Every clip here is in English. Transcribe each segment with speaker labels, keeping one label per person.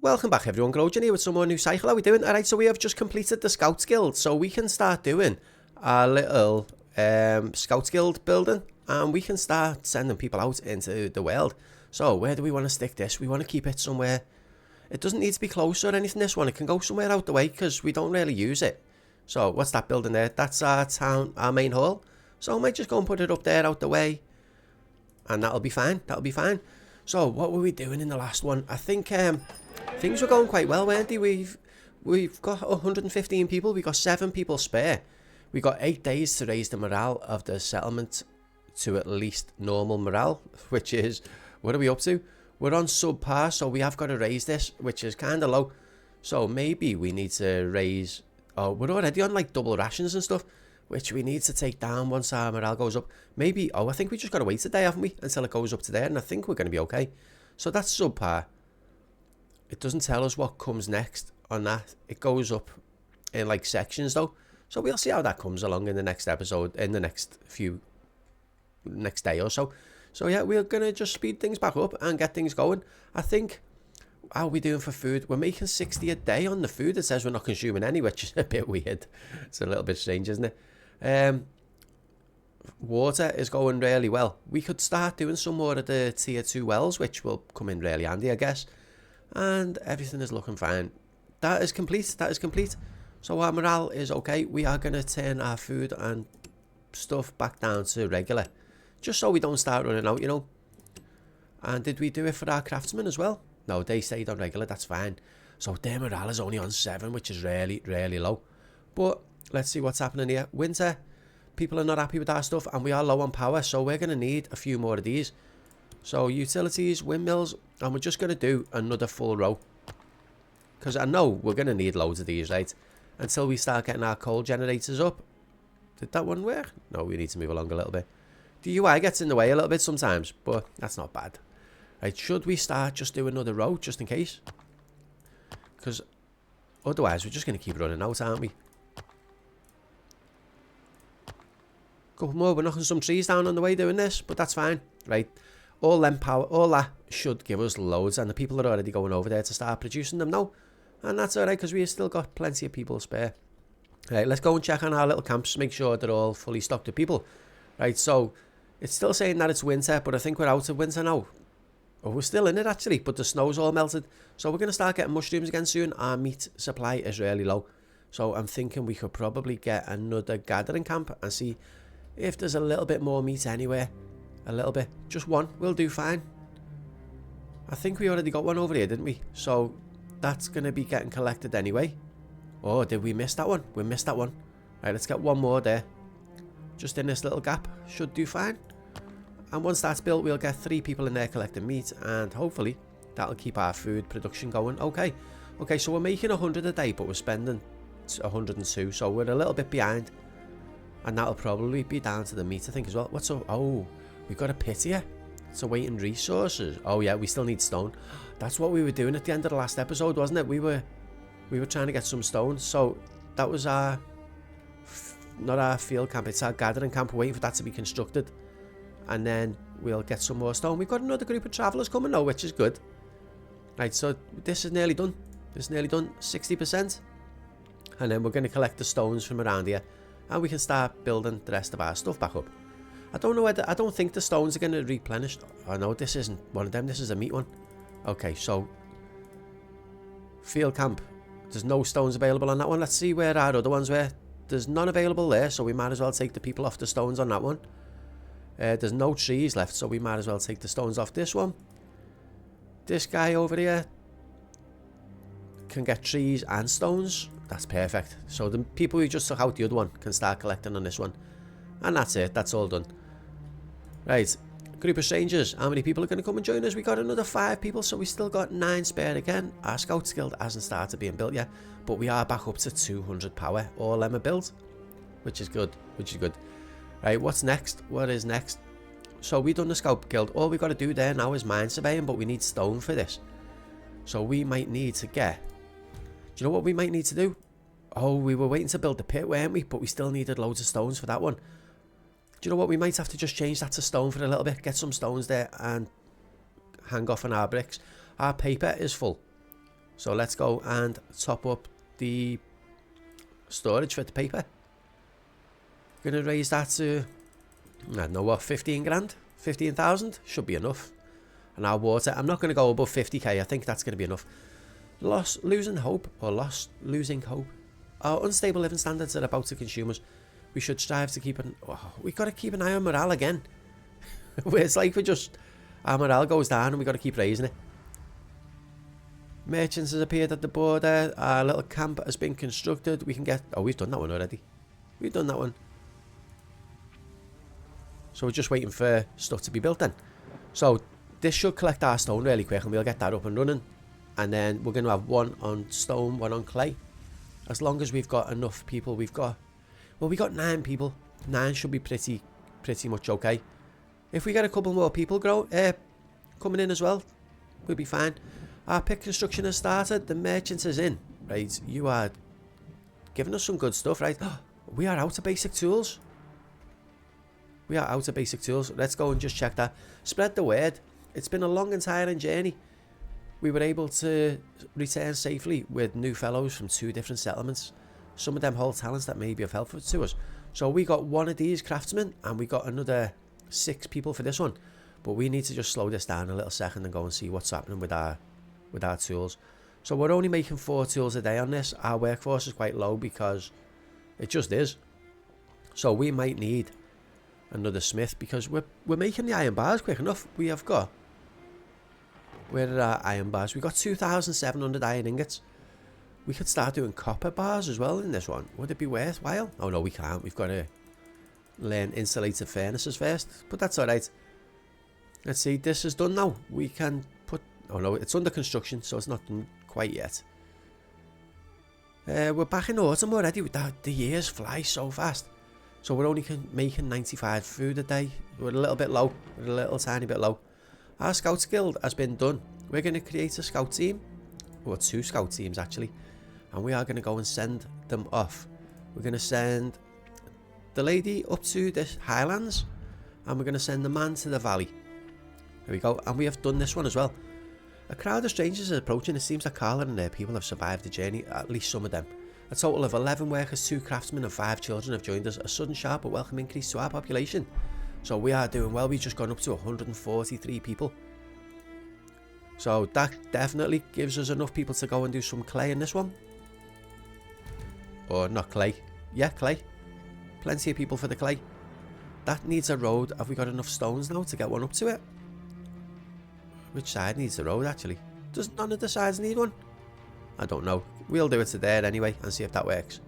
Speaker 1: welcome back everyone, Grojan here with some more new cycle. How are we doing? Alright, so we have just completed the Scouts Guild, so we can start doing our little Scouts Guild building, and we can start sending people out into the world. So where do we want to stick this? We want to keep it somewhere. It doesn't need to be close or anything, this one. It can go somewhere out the way because we don't really use it. So what's that building there? That's our town, our main hall. So I might just go and put it up there out the way, and that'll be fine. That'll be fine. So what were we doing in the last one? I think things were going quite well, weren't they? We've got 115 people. We got 7 people spare. We got 8 days to raise the morale of the settlement to at least normal morale, which is, what are we up to? We're on subpar, so we have got to raise this, which is kind of low. So maybe we need to raise, oh, we're already on like double rations and stuff, which we need to take down once our morale goes up. Maybe, oh, I think we just got to wait a day, haven't we, until it goes up to there, and I think we're going to be okay. So that's subpar. It doesn't tell us what comes next on that. It goes up in like sections though. So we'll see how that comes along in the next episode, in the next day or so. So yeah, we're going to just speed things back up and get things going. I think, how are we doing for food? We're making 60 a day on the food. It says we're not consuming any, which is a bit weird. It's a little bit strange, isn't it? Water is going really well. We could start doing some more of the tier 2 wells, which will come in really handy, I guess. And everything is looking fine. That is complete. That is complete. So our morale is okay. We are going to turn our food and stuff back down to regular, just so we don't start running out, you know. And did we do it for our craftsmen as well? No, they stayed on regular. That's fine. So their morale is only on 7, which is really, really low. But let's see what's happening here. Winter. People are not happy with our stuff, and we are low on power, so we're going to need a few more of these. So utilities, windmills, and we're just going to do another full row, because I know we're going to need loads of these, right, until we start getting our coal generators up. Did that one work? No, we need to move along a little bit. The UI gets in the way a little bit sometimes, but that's not bad. Right, should we start just do another row, just in case? Because otherwise we're just going to keep running out, aren't we? Couple more. We're knocking some trees down on the way doing this, but that's fine. Right, all them power, all that should give us loads, and the people are already going over there to start producing them now, and that's alright because we've still got plenty of people spare. Right, let's go and check on our little camps, make sure they're all fully stocked with people. Right, so it's still saying that it's winter, but I think we're out of winter now. Oh, we're still in it actually, but the snow's all melted, so we're going to start getting mushrooms again soon. Our meat supply is really low, so I'm thinking we could probably get another gathering camp and see if there's a little bit more meat anywhere. A little bit. Just one will do fine. I think we already got one over here, didn't we? So that's going to be getting collected anyway. Oh, did we miss that one? We missed that one. Right, let's get one more there. Just in this little gap. Should do fine. And once that's built, we'll get 3 people in there collecting meat. And hopefully that'll keep our food production going. Okay. Okay, so we're making 100 a day, but we're spending 102. So we're a little bit behind. And that'll probably be down to the meat, I think, as well. What's up? Oh, we've got a pit here. It's awaiting resources. Oh, yeah, we still need stone. That's what we were doing at the end of the last episode, wasn't it? We were trying to get some stone. So that was our, not our field camp, it's our gathering camp. We're waiting for that to be constructed. And then we'll get some more stone. We've got another group of travellers coming now, which is good. Right, so this is nearly done. This is nearly done, 60%. And then we're going to collect the stones from around here. And we can start building the rest of our stuff back up. I don't know whether, I don't think the stones are going to replenish. Oh no, this isn't one of them, this is a meat one. Okay, so field camp, there's no stones available on that one. Let's see where our other ones were. There's none available there, so we might as well take the people off the stones on that one. There's no trees left, so we might as well take the stones off this one. This guy over here can get trees and stones. That's perfect. So the people who just took out the other one can start collecting on this one. And that's it. That's all done. Right. Group of strangers. How many people are going to come and join us? We got another 5 people, so we still got 9 spare again. Our Scouts Guild hasn't started being built yet, but we are back up to 200 power. All them are built, which is good. Which is good. Right. What's next? What is next? So we've done the Scout Guild. All we've got to do there now is mine surveying, but we need stone for this. So we might need to get... Do you know what we might need to do? Oh, we were waiting to build the pit, weren't we? But we still needed loads of stones for that one. Do you know what? We might have to just change that to stone for a little bit. Get some stones there and hang off on our bricks. Our paper is full. So let's go and top up the storage for the paper. Gonna raise that to, I don't know what, 15 grand? 15,000? Should be enough. And our water, I'm not going to go above 50k. I think that's going to be enough. Losing hope. Our unstable living standards are about to consume us. We should strive to keep we've got to keep an eye on morale again. It's like our morale goes down and we've got to keep raising it. Merchants has appeared at the border. Our little camp has been constructed. We can get, we've done that one already. We've done that one. So we're just waiting for stuff to be built then. So this should collect our stone really quick and we'll get that up and running. And then we're going to have one on stone, one on clay. As long as we've got enough people, we got 9 people. 9 should be pretty much okay. If we get a couple more people coming in as well, we'll be fine. Our pit construction has started. The merchants is in. Right, you are giving us some good stuff, right? We are out of basic tools. Let's go and just check that. Spread the word. It's been a long and tiring journey. We were able to return safely with new fellows from 2 different settlements. Some of them hold talents that may be of help to us. So we got one of these craftsmen and we got another 6 people for this one. But we need to just slow this down a little second and go and see what's happening with our tools. So we're only making 4 tools a day on this. Our workforce is quite low because it just is. So we might need another smith because we're making the iron bars quick enough. Where are our iron bars? We got 2,700 iron ingots. We could start doing copper bars as well in this one. Would it be worthwhile? Oh no, we can't. We've got to learn insulated furnaces first, but that's alright. Let's see, this is done now. We can put, oh no, it's under construction, so it's not done quite yet. We're back in autumn already. The years fly so fast. So we're only making 95 food a day. We're a little bit low. We're a little tiny bit low. Our Scouts Guild has been done. We're going to create a scout team. Or 2 scout teams actually. And we are going to go and send them off. We're going to send the lady up to the highlands. And we're going to send the man to the valley. There we go. And we have done this one as well. A crowd of strangers is approaching. It seems that Carla and their people have survived the journey. At least some of them. A total of 11 workers, 2 craftsmen and 5 children have joined us. A sudden, sharp but welcome increase to our population. So we are doing well. We've just gone up to 143 people. So that definitely gives us enough people to go and do some clay in this one. Or not clay. Yeah, clay. Plenty of people for the clay. That needs a road. Have we got enough stones now to get one up to it? Which side needs the road actually? Does none of the sides need one? I don't know. We'll do it to there anyway and see if that works.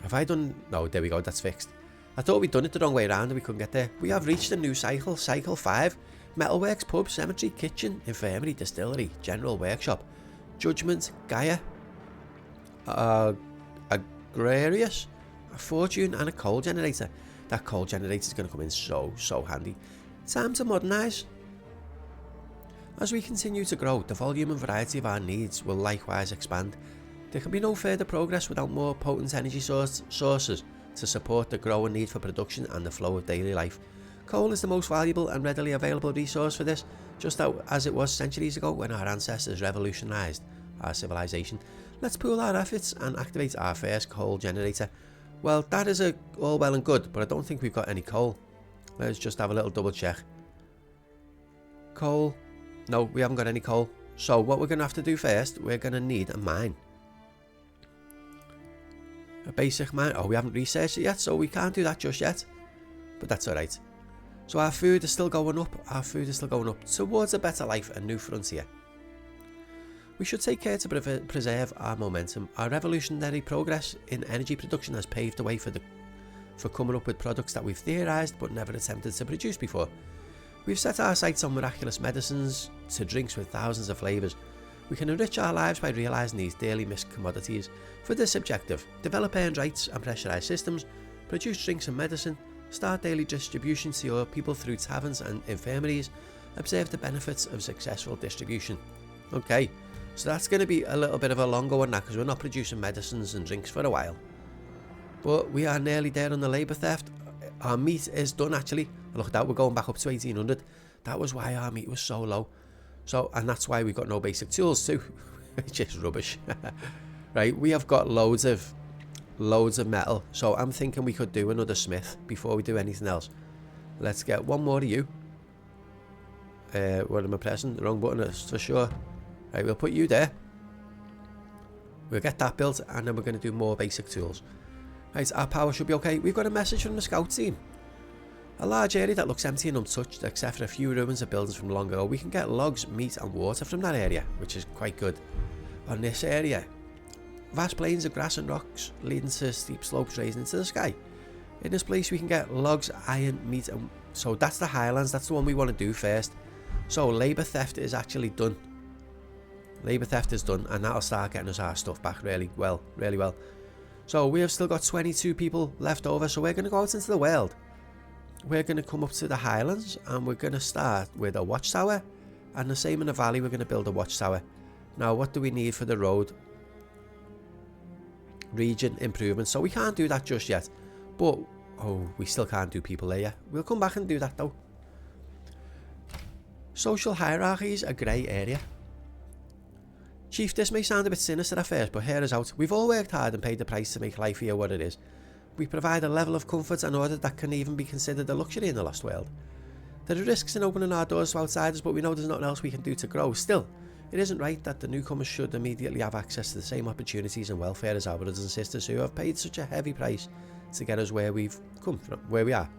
Speaker 1: Have I done... No, there we go. That's fixed. I thought we'd done it the wrong way around and we couldn't get there. We have reached a new cycle. Cycle 5. Metalworks, pub, cemetery, kitchen, infirmary, distillery, general workshop, judgment, Gaia, agrarius, a fortune and a coal generator. That coal generator is going to come in so handy. Time to modernise. As we continue to grow, the volume and variety of our needs will likewise expand. There can be no further progress without more potent energy sources to support the growing need for production and the flow of daily life. Coal is the most valuable and readily available resource for this, just as it was centuries ago when our ancestors revolutionised our civilization. Let's pool our efforts and activate our first coal generator. Well, that is all well and good, but I don't think we've got any coal. Let's just have a little double check. Coal. No, we haven't got any coal. So what we're going to have to do first, we're going to need a mine. A basic mine. Oh, we haven't researched it yet, so we can't do that just yet. But that's alright. So our food is still going up. Our food is still going up towards a better life, a new frontier. We should take care to preserve our momentum. Our revolutionary progress in energy production has paved the way for coming up with products that we've theorised but never attempted to produce before. We've set our sights on miraculous medicines to drinks with thousands of flavours. We can enrich our lives by realising these dearly missed commodities. For this objective, develop earned rights and pressurised systems, produce drinks and medicine, start daily distribution to your people through taverns and infirmaries, observe the benefits of successful distribution. Okay, so that's going to be a little bit of a longer one now because we're not producing medicines and drinks for a while. But we are nearly there on the labour theft. Our meat is done actually. Look at that, we're going back up to 1800. That was why our meat was so low. So, and that's why we've got no basic tools too, which is rubbish. Right, we have got loads of metal, so I'm thinking we could do another smith before we do anything else. Let's get one more of you. What am I pressing? The wrong button is for sure. Right, we'll put you there. We'll get that built, and then we're going to do more basic tools. Right, our power should be okay. We've got a message from the scout team. A large area that looks empty and untouched, except for a few ruins of buildings from long ago. We can get logs, meat and water from that area, which is quite good. On this area, vast plains of grass and rocks leading to steep slopes raising into the sky. In this place we can get logs, iron, meat and... So that's the highlands, that's the one we want to do first. So labour theft is actually done. Labour theft is done, and that'll start getting us our stuff back really well. So we have still got 22 people left over, so we're going to go out into the world. We're going to come up to the highlands, and we're going to start with a watchtower, and the same in the valley, we're going to build a watchtower. Now what do we need for the road? Region improvement, so we can't do that just yet, but we still can't do people there. We'll come back and do that though. Social hierarchies, a grey area. Chief, this may sound a bit sinister at first, but hear us out. We've all worked hard and paid the price to make life here what it is. We provide a level of comfort and order that can even be considered a luxury in the lost world. There are risks in opening our doors to outsiders, but we know there's nothing else we can do to grow. Still, it isn't right that the newcomers should immediately have access to the same opportunities and welfare as our brothers and sisters who have paid such a heavy price to get us where we've come from, where we are.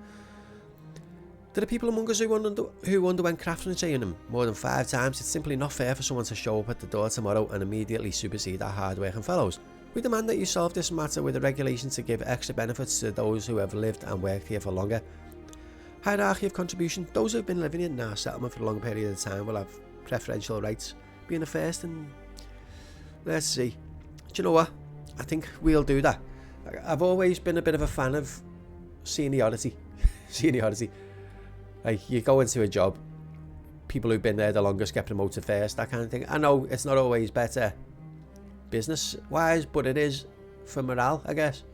Speaker 1: There are people among us who underwent craftsman training more than 5 times. It's simply not fair for someone to show up at the door tomorrow and immediately supersede our hard-working fellows. We demand that you solve this matter with a regulation to give extra benefits to those who have lived and worked here for longer. Hierarchy of contribution. Those who have been living in our settlement for a long period of time will have preferential rights, being the first. And let's see. Do you know what? I think we'll do that. I've always been a bit of a fan of seniority. Like, you go into a job, people who've been there the longest get promoted first, that kind of thing. I know it's not always better business-wise, but it is for morale, I guess.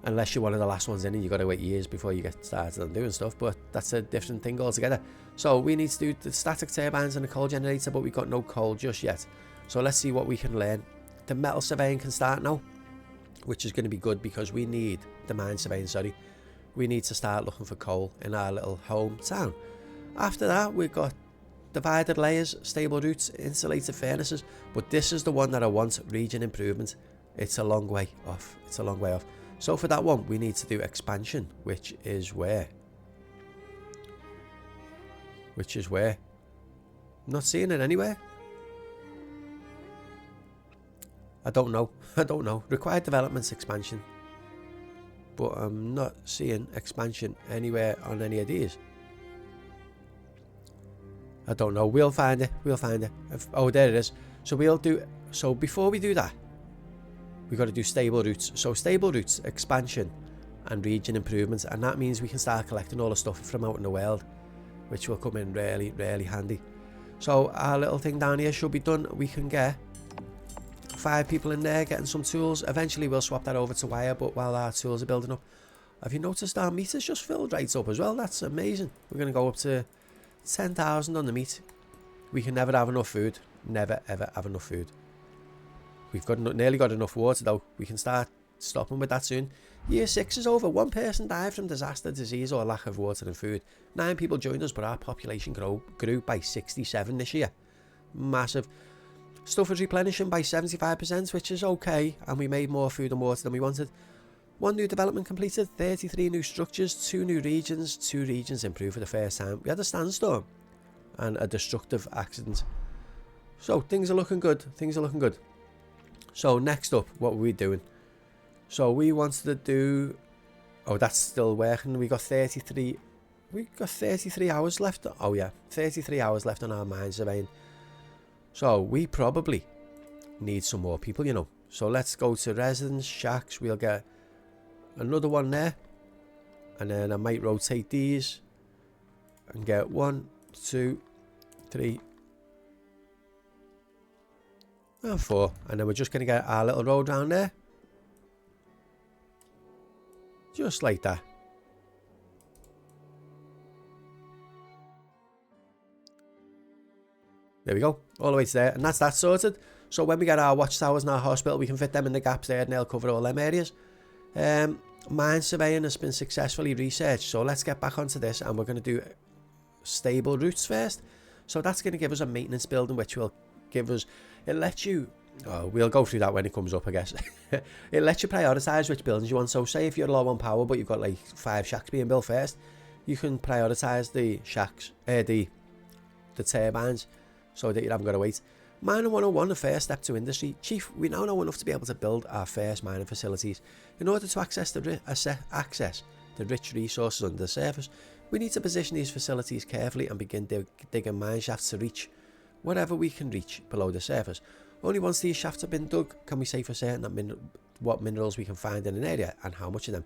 Speaker 1: Unless you're one of the last ones in and you've got to wait years before you get started on doing stuff, but that's a different thing altogether. So we need to do the static turbines and the coal generator, but we've got no coal just yet. So let's see what we can learn. The metal surveying can start now, which is going to be good because we need the mine surveying, we need to start looking for coal in our little hometown. After that, we've got divided layers, stable routes, insulated furnaces, but this is the one that I want, region improvement. It's a long way off. So for that one, we need to do expansion, which is where? I'm not seeing it anywhere. I don't know. Required developments, expansion. But I'm not seeing expansion anywhere on any of these. I don't know. We'll find it. Oh, there it is. So before we do that, we've got to do stable routes. So stable routes, expansion, and region improvements. And that means we can start collecting all the stuff from out in the world, which will come in really, really handy. So our little thing down here should be done. We can get 5 people in there getting some tools. Eventually we'll swap that over to wire, but while our tools are building up, have you noticed our meter's just filled right up as well? That's amazing. We're going to go up to 10,000 on the meat. We can never have enough food. Never ever have enough food. We've nearly got enough water though. We can start stopping with that soon. Year 6 is over. 1 person died from disaster, disease or lack of water and food. 9 people joined us, but our population grew by 67 this year. Massive. Stuff was replenishing by 75%, which is okay, and we made more food and water than we wanted. 1 new development completed, 33 new structures, 2 new regions, 2 regions improved for the first time. We had a sandstorm and a destructive accident. So things are looking good, So next up, what were we doing? So we wanted to do... Oh, that's still working. We got 33 hours left. Oh yeah, 33 hours left on our mine surveying. So we probably need some more people, you know. So let's go to residence shacks. We'll get another one there. And then I might rotate these and get 1, 2, 3, and 4. And then we're just going to get our little road down there. Just like that. There we go, all the way to there, and that's that sorted. So when we get our watchtowers and our hospital, we can fit them in the gaps there and they'll cover all them areas. Mine surveying has been successfully researched, so let's get back onto this, and we're going to do stable routes first. So that's going to give us a maintenance building, which will give us, it lets you, we'll go through that when it comes up, I guess. It lets you prioritise which buildings you want. So say if you're low on power but you've got like 5 shacks being built first, you can prioritise the shacks, the turbines, so that you haven't got to wait. Mining 101, the first step to industry. Chief, we now know enough to be able to build our first mining facilities. In order to access the rich resources under the surface, we need to position these facilities carefully and begin digging mine shafts to reach whatever we can reach below the surface. Only once these shafts have been dug can we say for certain that what minerals we can find in an area and how much of them.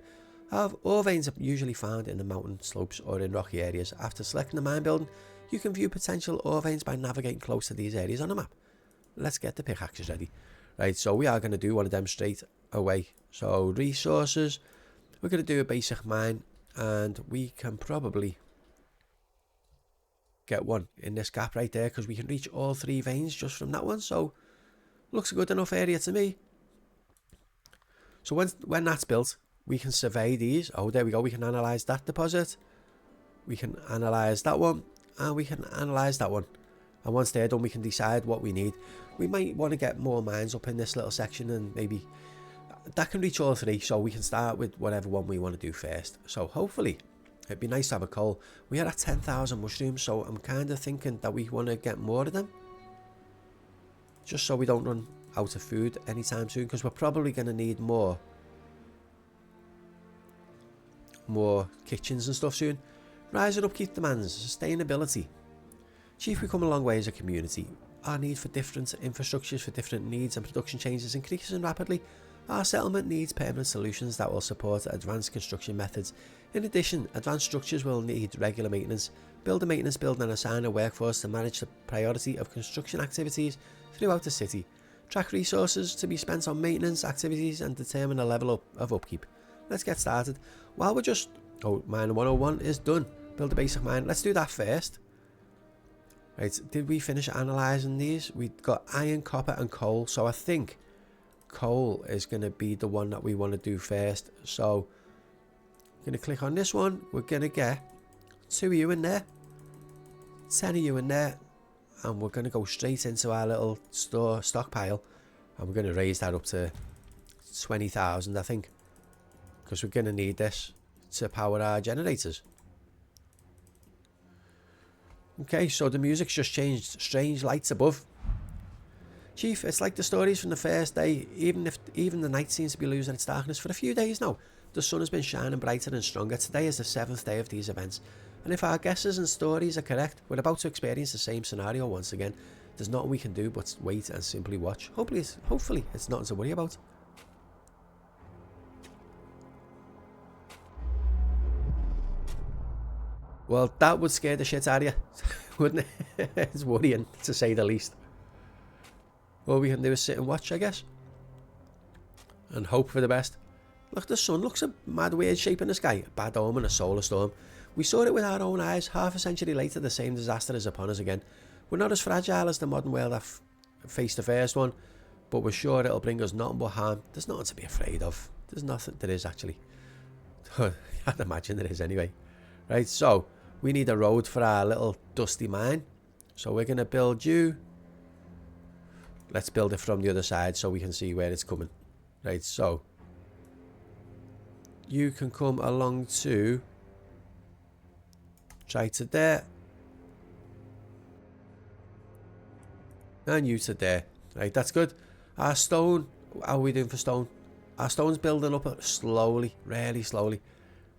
Speaker 1: Ore veins are usually found in the mountain slopes or in rocky areas. After selecting the mine building, you can view potential ore veins by navigating close to these areas on a map. Let's get the pickaxes ready. Right, so we are going to do one of them straight away. So resources, we're going to do a basic mine, and we can probably get one in this gap right there because we can reach all 3 veins just from that one. So looks a good enough area to me. So when that's built, we can survey these. Oh, there we go. We can analyze that deposit. We can analyze that one, and we can analyze that one. And once they're done, we can decide what we need. We might want to get more mines up in this little section, and maybe that can reach all 3, so we can start with whatever one we want to do first. So hopefully it'd be nice to have a coal. We are at 10,000 mushrooms, so I'm kind of thinking that we want to get more of them, just so we don't run out of food anytime soon, because we're probably going to need more kitchens and stuff soon. Rise and upkeep demands, sustainability. Chief, we come a long way as a community. Our need for different infrastructures for different needs and production changes increasing rapidly. Our settlement needs permanent solutions that will support advanced construction methods. In addition, advanced structures will need regular maintenance. Build a maintenance building and assign a workforce to manage the priority of construction activities throughout the city. Track resources to be spent on maintenance activities and determine a level of upkeep. Let's get started. While we're just... Oh, mine 101 is done. Build a basic mine. Let's do that first. Right, did we finish analysing these? We got iron, copper and coal. So I think coal is going to be the one that we want to do first. So I'm going to click on this one. We're going to get 2 of you in there, 10 of you in there, and we're going to go straight into our little stockpile, and we're going to raise that up to 20,000, I think, because we're going to need this to power our generators. Okay, so the music's just changed. Strange lights above. Chief, it's like the stories from the first day. Even the night seems to be losing its darkness for a few days now. The sun has been shining brighter and stronger. Today is the 7th day of these events. And if our guesses and stories are correct, we're about to experience the same scenario once again. There's nothing we can do but wait and simply watch. Hopefully it's nothing to worry about. Well, that would scare the shit out of you, wouldn't it? It's worrying, to say the least. All we can do is sit and watch, I guess. And hope for the best. Look, the sun looks a mad weird shape in the sky. A bad omen, a solar storm. We saw it with our own eyes. Half a century later, the same disaster is upon us again. We're not as fragile as the modern world that faced the first one, but we're sure it'll bring us nothing but harm. There's nothing to be afraid of. There's nothing. There is, actually. I'd imagine there is anyway. Right, so... we need a road for our little dusty mine. So we're going to build you. Let's build it from the other side so we can see where it's coming. Right, so. You can come along to. Try to there. And you to there. Right, that's good. Our stone. How are we doing for stone? Our stone's building up slowly. Really slowly.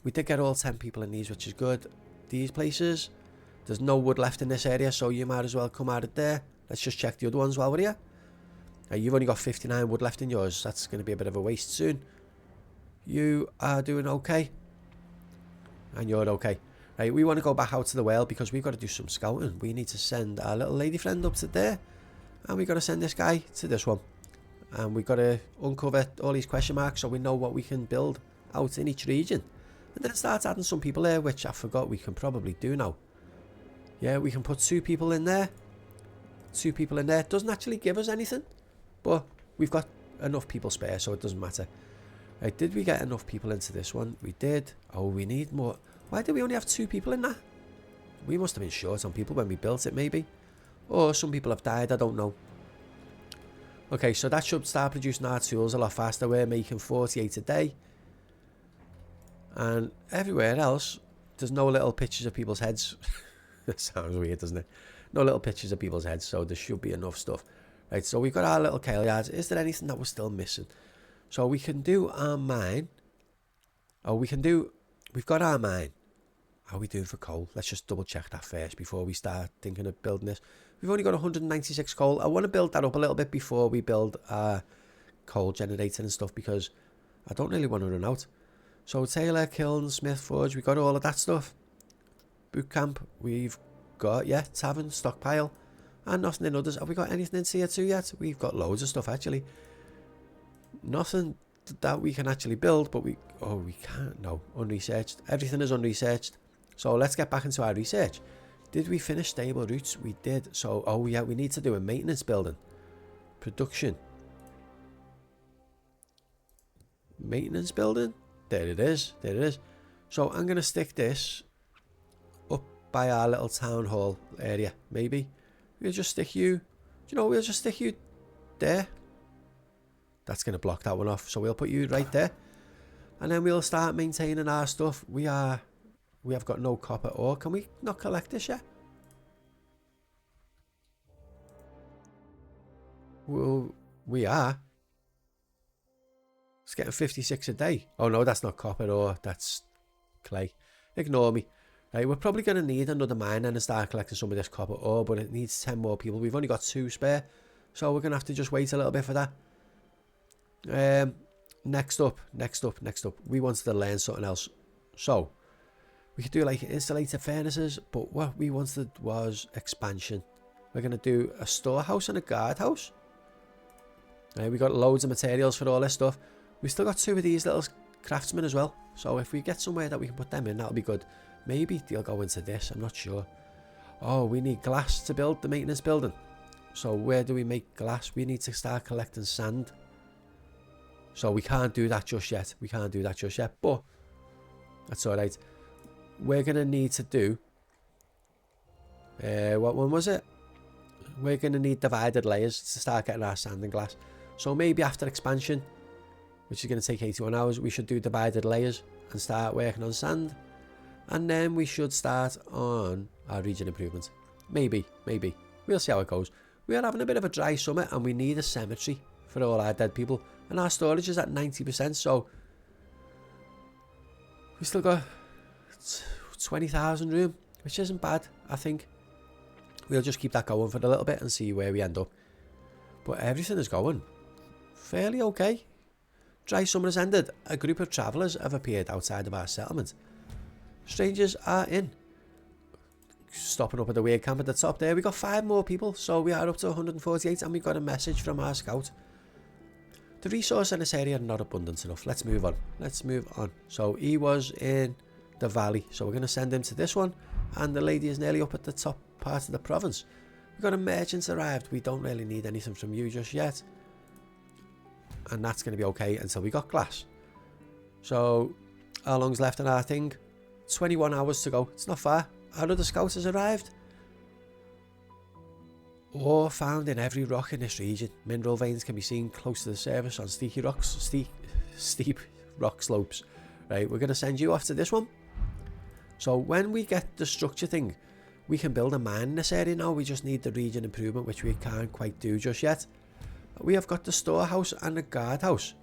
Speaker 1: We did get all 10 people in these, which is good. These places, there's no wood left in this area, so you might as well come out of there. Let's just check the other ones while we're here. You've only got 59 wood left in yours. That's going to be a bit of a waste soon. You are doing okay, and you're okay. Right, we want to go back out to the well because we've got to do some scouting. We need to send our little lady friend up to there, and we've got to send this guy to this one, and we've got to uncover all these question marks so we know what we can build out in each region. And then start adding some people there, which I forgot we can probably do now. Yeah, we can put 2 people in there. 2 people in there. It doesn't actually give us anything, but we've got enough people spare, so it doesn't matter. Right, did we get enough people into this one? We did. Oh, we need more. Why did we only have 2 people in that? We must have been short on people when we built it, maybe. Or some people have died, I don't know. Okay, so that should start producing our tools a lot faster. We're making 48 a day. And everywhere else, there's no little pictures of people's heads. That sounds weird, doesn't it? No little pictures of people's heads, so there should be enough stuff. Right, so we've got our little kale yards. Is there anything that we're still missing? So we can do our mine. Oh, we've got our mine. How are we doing for coal? Let's just double check that first before we start thinking of building this. We've only got 196 coal. I want to build that up a little bit before we build our coal generator and stuff, because I don't really want to run out. So Taylor, Kiln, Smith, Forge, we got all of that stuff. Boot camp, we've got, yeah, tavern, stockpile, and nothing in others. Have we got anything in tier 2 yet? We've got loads of stuff actually. Nothing that we can actually build, but we can't, no, unresearched. Everything is unresearched. So let's get back into our research. Did we finish stable routes? We did. So, oh yeah, we need to do a maintenance building. Production. Maintenance building. There it is. There it is. So I'm going to stick this up by our little town hall area. Maybe. We'll just stick you. You know, we'll just stick you there. That's going to block that one off. So we'll put you right there. And then we'll start maintaining our stuff. We have got no copper ore. Can we not collect this yet? Well, we are. It's getting 56 a day. Oh no, that's not copper ore. That's clay. Ignore me. Right, we're probably going to need another mine and start collecting some of this copper ore, but it needs 10 more people. We've only got 2 spare, so we're going to have to just wait a little bit for that. Next up. We wanted to learn something else. So, we could do like insulated furnaces, but what we wanted was expansion. We're going to do a storehouse and a guardhouse. We got loads of materials for all this stuff. We still got 2 of these little craftsmen as well. So if we get somewhere that we can put them in, that'll be good. Maybe they'll go into this, I'm not sure. Oh, we need glass to build the maintenance building. So where do we make glass? We need to start collecting sand. So we can't do that just yet. But that's alright. We're going to need to do... what one was it? We're going to need divided layers to start getting our sand and glass. So maybe after expansion, which is going to take 81 hours, we should do divided layers and start working on sand. And then we should start on our region improvements. Maybe. We'll see how it goes. We are having a bit of a dry summer and we need a cemetery for all our dead people. And our storage is at 90%, so we still got 20,000 room, which isn't bad, I think. We'll just keep that going for a little bit and see where we end up. But everything is going fairly okay. Dry summer has ended. A group of travellers have appeared outside of our settlement. Strangers are in. Stopping up at the weird camp at the top there. We got 5 more people, so we are up to 148, and we got a message from our scout. The resources in this area are not abundant enough. Let's move on. So he was in the valley, so we're going to send him to this one, and the lady is nearly up at the top part of the province. We've got a merchant arrived. We don't really need anything from you just yet, and that's going to be okay until we got glass. So how long's left on our thing? 21 hours to go. It's not far. Our other scout has arrived. Ore found in every rock in this region. Mineral veins can be seen close to the surface on steep rock slopes. Right, we're going to send you off to this one. So when we get the structure thing, we can build a mine in this area now. We just need the region improvement, which we can't quite do just yet. We have got the storehouse and the guardhouse,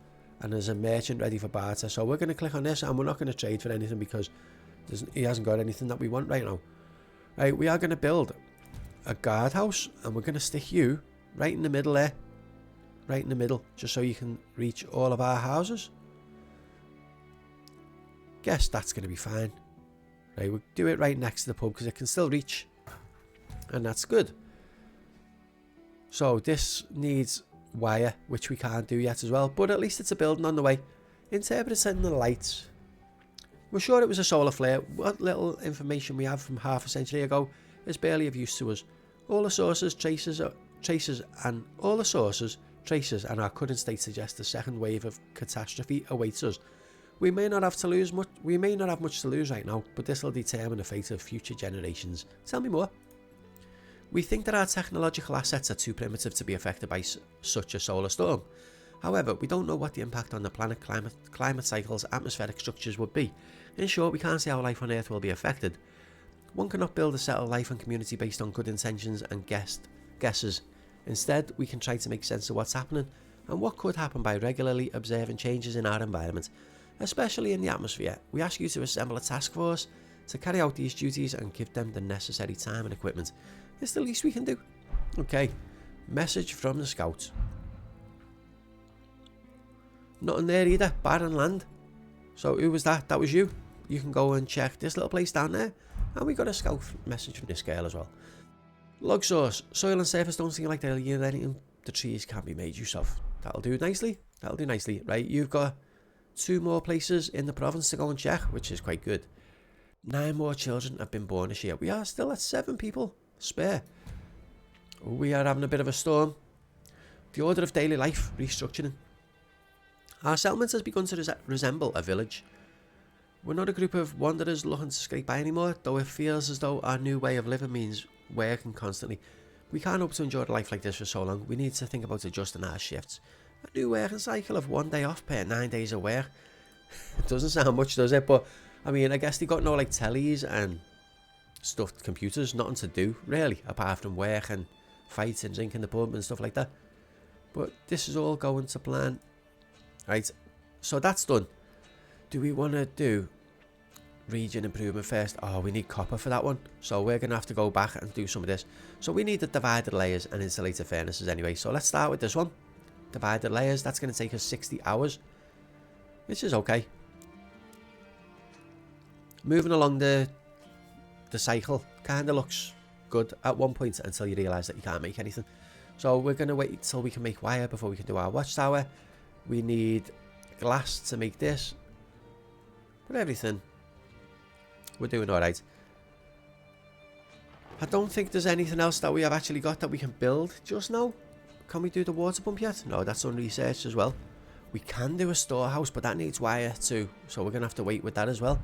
Speaker 1: and there's a merchant ready for barter. So we're going to click on this, and we're not going to trade for anything because he hasn't got anything that we want right now. Right, we are going to build a guardhouse, and we're going to stick you right in the middle there. Right in the middle, just so you can reach all of our houses. Guess that's going to be fine. Right, we'll do it right next to the pub because it can still reach. And that's good. So this needs wire, which we can't do yet as well. But at least it's a building on the way. Interpreting the lights. We're sure it was a solar flare. What little information we have from half a century ago is barely of use to us. All the sources, traces, and our current state suggest a second wave of catastrophe awaits us. We may not have much to lose right now, but this will determine the fate of future generations. Tell me more. We think that our technological assets are too primitive to be affected by such a solar storm. However, we don't know what the impact on the planet, climate cycles, atmospheric structures would be. In short, we can't see how life on Earth will be affected. One cannot build a settled life and community based on good intentions and guesses. Instead, we can try to make sense of what's happening and what could happen by regularly observing changes in our environment, especially in the atmosphere. We ask you to assemble a task force to carry out these duties and give them the necessary time and equipment. It's the least we can do. Okay, message from the scouts. Nothing there either, barren land. So who was that? That was you. You can go and check this little place down there. And we got a scout message from this girl as well. Log source. Soil and surface don't seem like they'll yield anything the trees can be made use of. That'll do nicely. That'll do nicely. Right, you've got 2 more places in the province to go and check, which is quite good. 9 more children have been born this year. We are still at 7 people spare. We are having a bit of a storm. The order of daily life restructuring. Our settlement has begun to resemble a village. We're not a group of wanderers looking to scrape by anymore, though it feels as though our new way of living means working constantly. We can't hope to enjoy a life like this for so long. We need to think about adjusting our shifts. A new working cycle of 1 day off per 9 days of work. It doesn't sound much, does it? But I mean, I guess they got no like tellies and stuffed computers, nothing to do really, apart from work and fights and drinking the pub and stuff like that. But this is all going to plan. Right, so that's done. Do we want to do region improvement first? Oh, we need copper for that one. So we're going to have to go back and do some of this. So we need the divided layers and insulated furnaces anyway. So let's start with this one. Divided layers, that's going to take us 60 hours. Which is okay. Moving along the cycle kind of looks good at one point until you realise that you can't make anything. So we're going to wait till we can make wire before we can do our watchtower. We need glass to make this. But everything, we're doing alright. I don't think there's anything else that we have actually got that we can build just now. Can we do the water pump yet? No, that's unresearched as well. We can do a storehouse, but that needs wire too. So we're going to have to wait with that as well.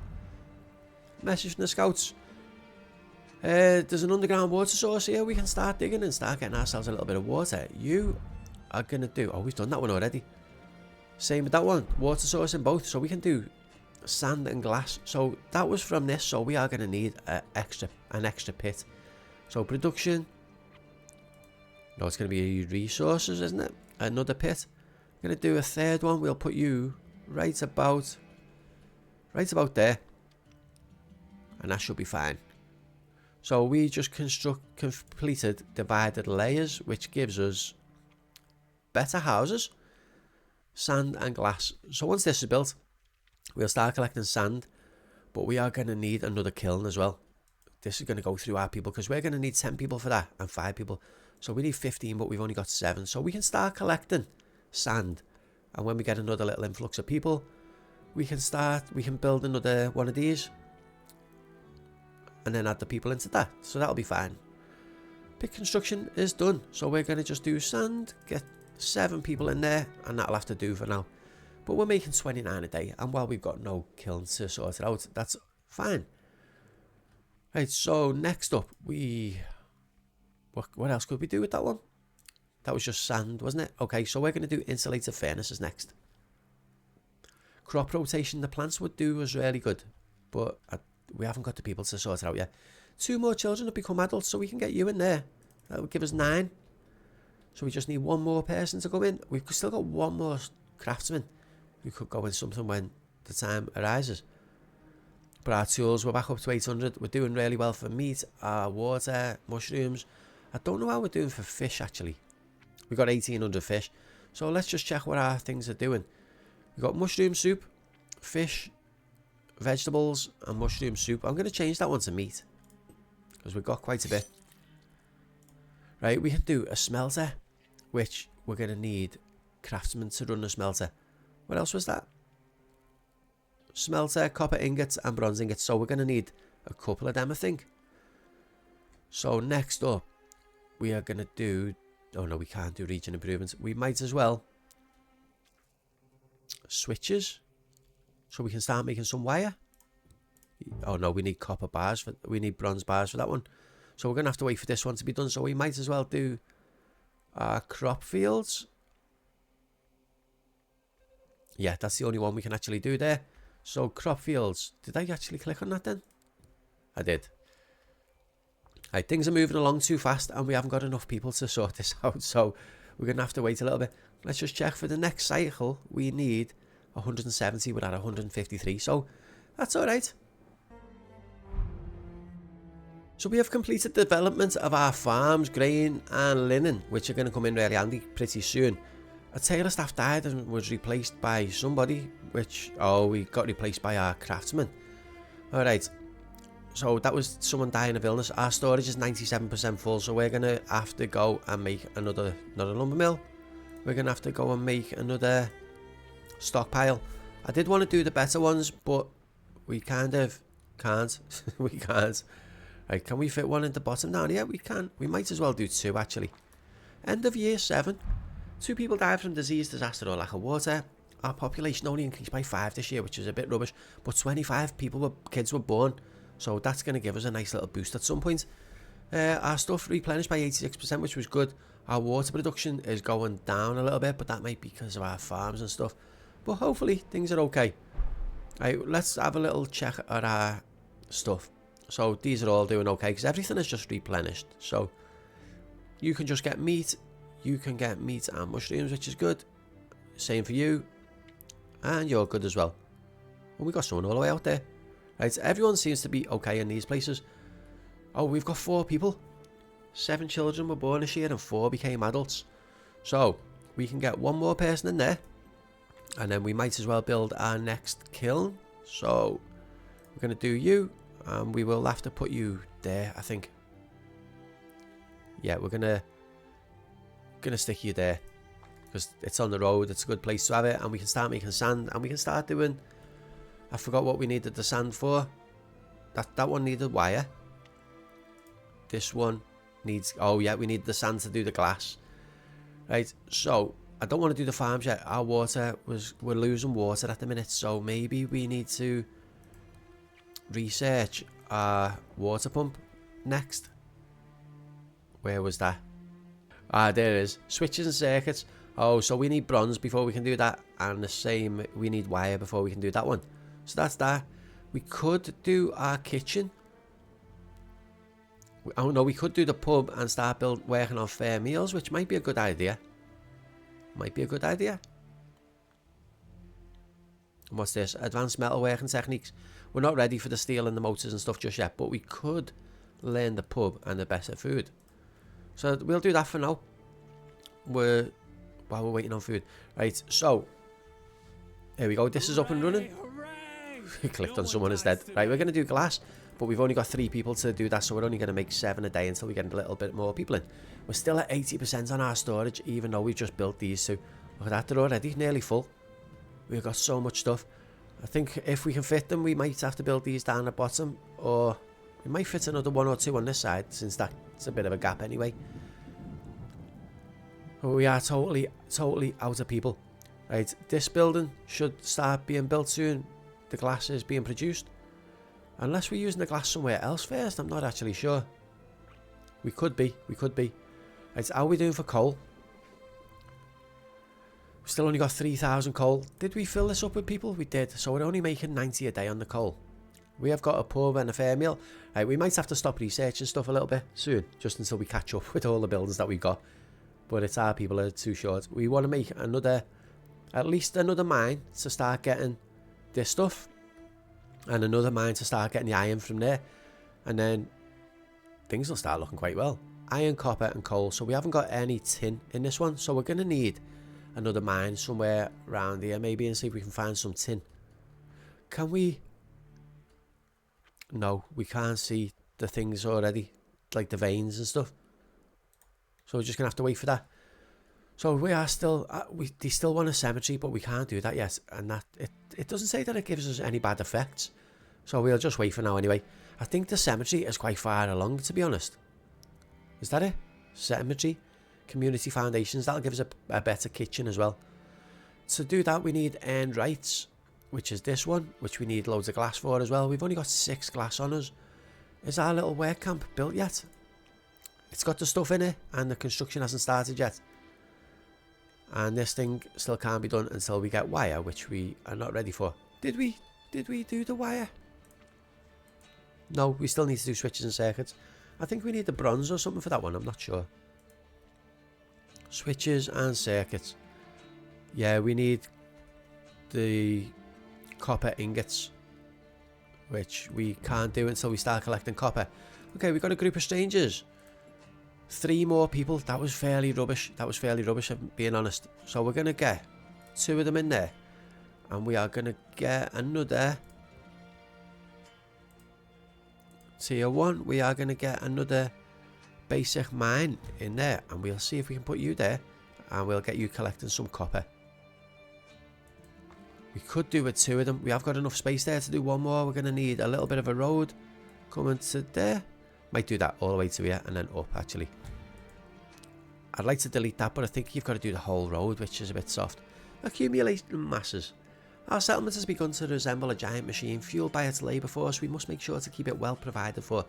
Speaker 1: Message from the scouts. There's an underground water source here. We can start digging and start getting ourselves a little bit of water. You are going to do... Oh, we've done that one already. Same with that one. Water source in both. So we can do sand and glass. So that was from this. So we are going to need an extra pit. So production. No, it's going to be resources, isn't it? Another pit. I'm going to do a third one. We'll put you right about there. And that should be fine. So we just completed divided layers, which gives us better houses, sand and glass. So once this is built, we'll start collecting sand, but we are going to need another kiln as well. This is going to go through our people because we're going to need 10 people for that and 5 people. So we need 15, but we've only got 7. So we can start collecting sand. And when we get another little influx of people, we can build another one of these and then add the people into that. So that'll be fine. Pit construction is done. So we're going to just do sand, get 7 people in there, and that'll have to do for now. But we're making 29 a day, and while we've got no kiln to sort it out, that's fine. Right, so next up, what else could we do with that one? That was just sand, wasn't it? Okay, so we're going to do insulated furnaces next. Crop rotation, the plants would do us really good, but we haven't got the people to sort it out yet. 2 more children have become adults, so we can get you in there. That would give us 9. So we just need 1 more person to go in. We've still got 1 more craftsman who could go in something when the time arises. But our tools, we're back up to 800. We're doing really well for meat, water, mushrooms. I don't know how we're doing for fish, actually. We've got 1,800 fish. So let's just check what our things are doing. We've got mushroom soup, fish, vegetables, and mushroom soup. I'm going to change that one to meat because we've got quite a bit. Right, we can do a smelter, which we're going to need craftsmen to run the smelter. What else was that? Smelter, copper ingots, and bronze ingots. So we're going to need a couple of them, I think. So next up, we are going to do... Oh, no, we can't do region improvements. We might as well switches, so we can start making some wire. Oh, no, we need copper bars. We need bronze bars for that one. So we're going to have to wait for this one to be done. So we might as well do our crop fields. Yeah, that's the only one we can actually do there. So crop fields. Did I actually click on that then? I did. Right, things are moving along too fast and we haven't got enough people to sort this out. So we're going to have to wait a little bit. Let's just check for the next cycle. We need 170. We're at 153. So that's all right. So we have completed the development of our farms, grain and linen, which are going to come in really handy pretty soon. A tailor staff died and was replaced by somebody, which, oh, we got replaced by our craftsman. Alright, so that was someone dying of illness. Our storage is 97% full, so we're going to have to go and make another, not a lumber mill. We're going to have to go and make another stockpile. I did want to do the better ones, but we kind of can't. We can't. Right, can we fit one in the bottom down? Yeah, we can. We might as well do two, actually. End of year 7. 2 people died from disease, disaster or lack of water. Our population only increased by 5 this year, which is a bit rubbish. But 25 kids were born. So that's going to give us a nice little boost at some point. Our stuff replenished by 86%, which was good. Our water production is going down a little bit, but that might be because of our farms and stuff. But hopefully things are okay. Right, let's have a little check at our stuff. So these are all doing okay because everything is just replenished. So you can just get meat. You can get meat and mushrooms, which is good. Same for you. And you're good as well. And we got someone all the way out there. Right, everyone seems to be okay in these places. Oh, we've got 4 people. 7 children were born this year and 4 became adults. So we can get 1 more person in there. And then we might as well build our next kiln. So we're going to do you. And we will have to put you there, I think. Yeah, we're gonna stick you there because it's on the road. It's a good place to have it, and we can start making sand, and we can start doing. I forgot what we needed the sand for. That one needed wire. This one needs. Oh yeah, we need the sand to do the glass. Right. So I don't want to do the farms yet. Our water we're losing water at the minute, so maybe we need to research our water pump next. Where was that? Ah, there it is. Switches and circuits. Oh, so we need bronze before we can do that, and the same, we need wire before we can do that one. So that's that. We could do our kitchen. Oh no, we could do the pub and start working on fair meals, which might be a good idea. Might be a good idea. And what's this? Advanced metalworking techniques. We're not ready for the steel and the motors and stuff just yet, but we could learn the pub and the better food. So we'll do that for now. While we're waiting on food. Right, so here we go. This is up and running. We clicked on someone instead. Right, we're going to do glass, but we've only got 3 people to do that, so we're only going to make 7 a day until we get a little bit more people in. We're still at 80% on our storage, even though we've just built these 2. Look at that, they're already nearly full. We've got so much stuff. I think if we can fit them, we might have to build these down the bottom, or we might fit another 1 or 2 on this side, since that's a bit of a gap anyway. But we are totally out of people. Right, this building should start being built soon. The glass is being produced. Unless we're using the glass somewhere else first, I'm not actually sure. We could be. Right, how are we doing for coal? We've still only got 3,000 coal. Did we fill this up with people? We did. So we're only making 90 a day on the coal. We have got a pub and a fair meal. Right, we might have to stop researching stuff a little bit soon, just until we catch up with all the buildings that we've got. But it's our people are too short. We want to make at least another mine to start getting this stuff. And another mine to start getting the iron from there. And then things will start looking quite well. Iron, copper and coal. So we haven't got any tin in this one. So we're going to need another mine somewhere around here maybe, and see if we can find some tin. Can we? No, we can't see the things already, like the veins and stuff. So we're just gonna have to wait for that. So we are still, they still want a cemetery, but we can't do that yet. And that it doesn't say that it gives us any bad effects. So we'll just wait for now anyway. I think the cemetery is quite far along, to be honest. Is that it? cemetery, community foundations. That'll give us a better kitchen as well. To do that, we need earned rights, which is this one, which we need loads of glass for as well. We've only got 6 glass on us. Is our little work camp built yet? It's got the stuff in it, and the construction hasn't started yet. And this thing still can't be done until we get wire, which we are not ready for. Did we do the wire? No, we still need to do switches and circuits. I think we need the bronze or something for that one, I'm not sure. Switches and circuits. Yeah, we need the copper ingots, which we can't do until we start collecting copper. Okay, we've got a group of strangers. 3 more people. That was fairly rubbish. I'm being honest. So we're going to get 2 of them in there. And we are going to get another tier 1. We are going to get another basic mine in there. And we'll see if we can put you there. And we'll get you collecting some copper. We could do with 2 of them. We have got enough space there to do 1 more. We're going to need a little bit of a road coming to there. Might do that all the way to here and then up, actually. I'd like to delete that, but I think you've got to do the whole road, which is a bit soft. Accumulating masses. Our settlement has begun to resemble a giant machine fueled by its labour force. We must make sure to keep it well provided for.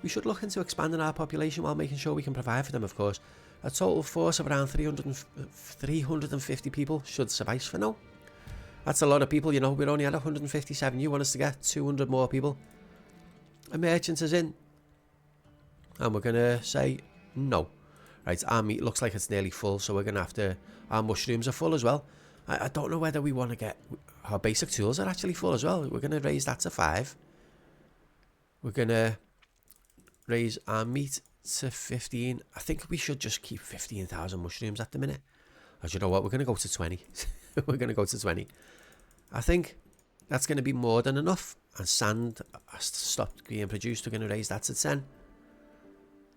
Speaker 1: We should look into expanding our population while making sure we can provide for them, of course. A total force of around 350 people should suffice for now. That's a lot of people, you know. We're only at 157. You want us to get 200 more people. A merchant is in. And we're going to say no. Right, our meat looks like it's nearly full, so we're going to have to... Our mushrooms are full as well. I don't know whether we want to get... Our basic tools are actually full as well. We're going to raise that to 5. We're going to raise our meat to 15. I think we should just keep 15,000 mushrooms at the minute. Or you know what? We're going to go to 20. We're going to go to 20. I think that's going to be more than enough. And sand has stopped being produced. We're going to raise that to 10.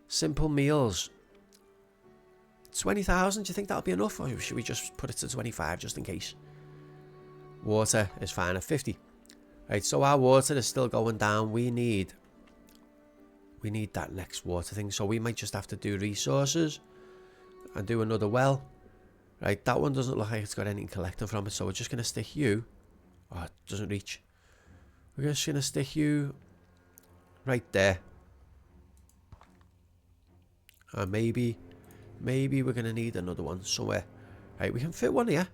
Speaker 1: Simple meals. 20,000, do you think that'll be enough? Or should we just put it to 25 just in case? Water is fine at 50. Right, so our water is still going down. We need that next water thing. So we might just have to do resources and do another well. Right, that one doesn't look like it's got anything collecting from it. So we're just going to stick you. Oh, it doesn't reach. We're just going to stick you right there. Maybe we're going to need another one somewhere. Right, we can fit one here.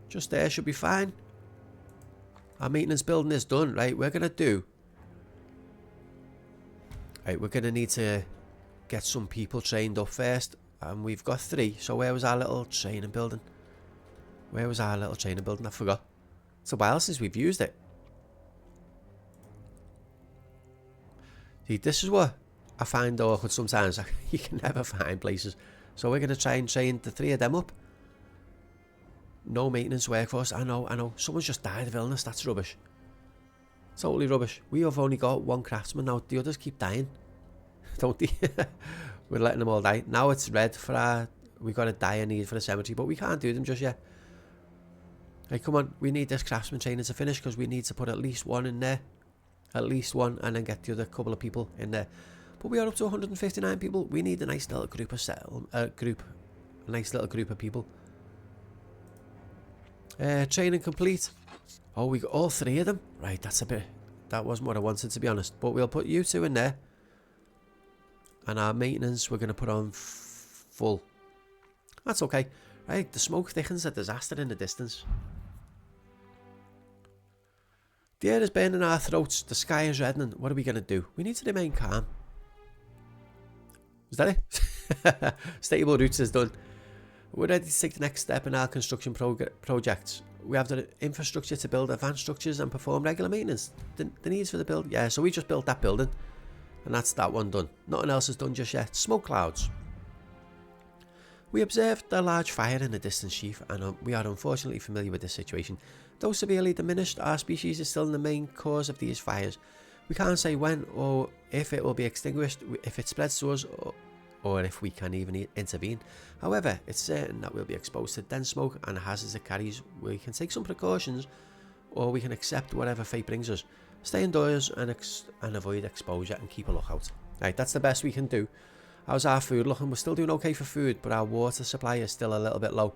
Speaker 1: Just there should be fine. Our maintenance building is done. Right, we're going to do... Right, we're going to need to get some people trained up first. And we've got 3. So where was our little training building? I forgot. It's a while since we've used it. See, this is what I find awkward sometimes. You can never find places. So we're going to try and train the 3 of them up. No maintenance workforce. I know. Someone's just died of illness. That's rubbish. Totally rubbish. We have only got 1 craftsman now. The others keep dying. Don't they? We're letting them all die. Now it's red for our... We've got a dire need for the cemetery, but we can't do them just yet. Hey, come on. We need this craftsman training to finish because we need to put at least 1 in there. At least 1, and then get the other couple of people in there. But we are up to 159 people. We need a nice little group of people. Training complete. Oh, we got all 3 of them. Right, that's a bit... That wasn't what I wanted, to be honest. But we'll put you 2 in there. And our maintenance, we're going to put on full. That's okay. Right, the smoke thickens, a disaster in the distance. The air is burning our throats. The sky is reddening. What are we going to do? We need to remain calm. Is that it? Stable roots is done. We're ready to take the next step in our construction projects. We have the infrastructure to build advanced structures and perform regular maintenance. The needs for the build. Yeah, so we just built that building. And that's that one done. Nothing else is done just yet. Smoke clouds. We observed a large fire in the distant sheaf, and we are unfortunately familiar with this situation. Though severely diminished, our species is still the main cause of these fires. We can't say when or if it will be extinguished, if it spreads to us, or if we can even intervene. However, it's certain that we'll be exposed to dense smoke and the hazards it carries. We can take some precautions, or we can accept whatever fate brings us. Stay indoors and avoid exposure and keep a lookout. Right, that's the best we can do. How's our food looking? We're still doing okay for food, but our water supply is still a little bit low.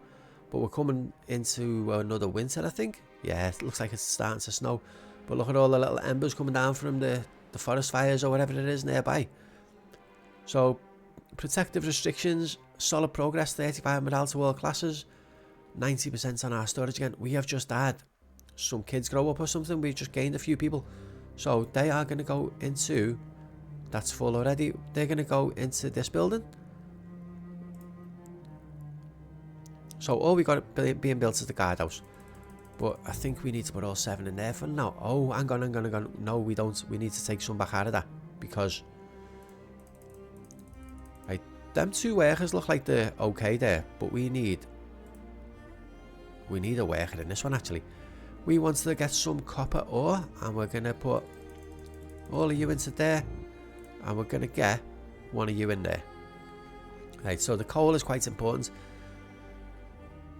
Speaker 1: But we're coming into another winter, I think. Yeah, it looks like it's starting to snow. But look at all the little embers coming down from the forest fires or whatever it is nearby. So, protective restrictions, solid progress, 35 morale to all classes, 90% on our storage again. We have just had some kids grow up or something. We've just gained a few people. So, they are going to go into... That's full already. They're going to go into this building. So all we got being built is the guardhouse. But I think we need to put all 7 in there for now. Oh, hang on. No, we don't. We need to take some back out of that. Because... Right, them 2 workers look like they're okay there. But we need a worker in this one, actually. We want to get some copper ore. And we're going to put all of you into there. And we're going to get one of you in there. Right, so the coal is quite important.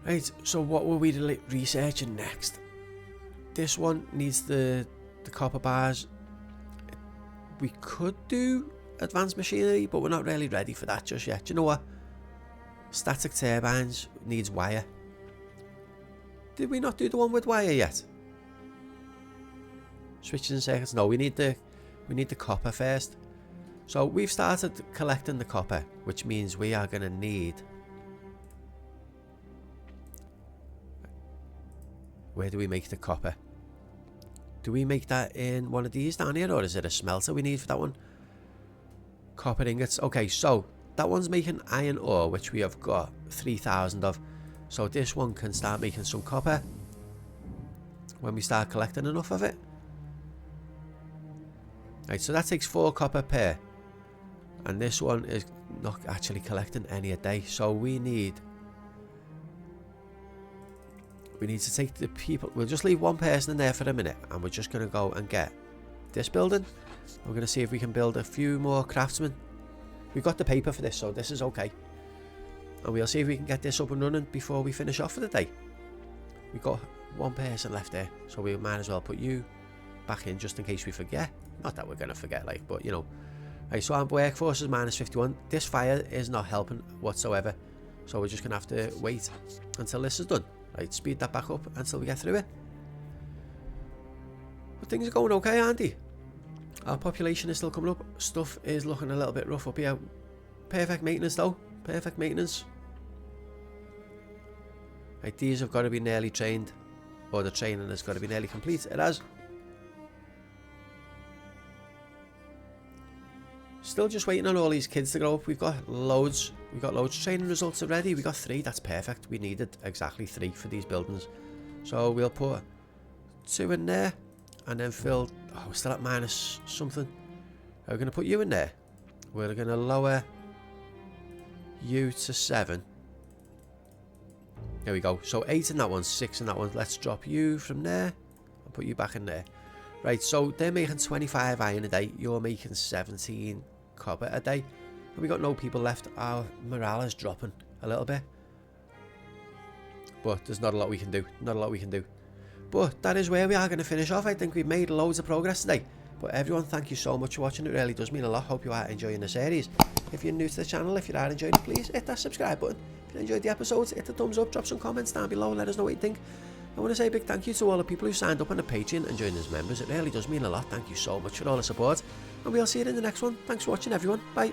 Speaker 1: Right, so what were we researching next? This one needs the copper bars. We could do advanced machinery, but we're not really ready for that just yet. Do you know what? Static turbines needs wire. Did we not do the one with wire yet? Switches and circuits. No, we need the copper first. So we've started collecting the copper, which means we are going to need... Where do we make the copper? Do we make that in one of these down here, or is it a smelter we need for that one? Copper ingots. Okay, so that one's making iron ore, which we have got 3,000 of. So this one can start making some copper when we start collecting enough of it. Right, so that takes 4 copper per. And this one is not actually collecting any a day. So we need to take the people. We'll just leave one person in there for a minute. And we're just going to go and get this building. We're going to see if we can build a few more craftsmen. We've got the paper for this, so this is okay. And we'll see if we can get this up and running before we finish off for the day. We've got one person left there. So we might as well put you back in just in case we forget. Not that we're going to forget, like, but you know. Right, so our workforce is minus 51. This fire is not helping whatsoever. So we're just going to have to wait until this is done. Right, speed that back up until we get through it. But things are going okay, aren't they? Our population is still coming up. Stuff is looking a little bit rough up here. Perfect maintenance though. Perfect maintenance. Right, these have got to be nearly trained. Or the training has got to be nearly complete. It has. Still just waiting on all these kids to grow up. We've got loads. We've got loads of training results already. We got 3. That's perfect. We needed exactly 3 for these buildings. So we'll put 2 in there. And then fill... Oh, we're still at minus something. We're going to put you in there. We're going to lower you to 7. There we go. So 8 in that one, 6 in that one. Let's drop you from there and put you back in there. Right, so they're making 25 iron a day. You're making 17 copper a day. And we got no people left. Our morale is dropping a little bit. But there's not a lot we can do. Not a lot we can do. But that is where we are going to finish off. I think we've made loads of progress today. But everyone, thank you so much for watching. It really does mean a lot. Hope you are enjoying the series. If you're new to the channel, if you are enjoying it, please hit that subscribe button. If you enjoyed the episodes, hit the thumbs up, drop some comments down below, let us know what you think. I want to say a big thank you to all the people who signed up on the Patreon and joined as members. It really does mean a lot. Thank you so much for all the support. And we'll see you in the next one. Thanks for watching, everyone. Bye.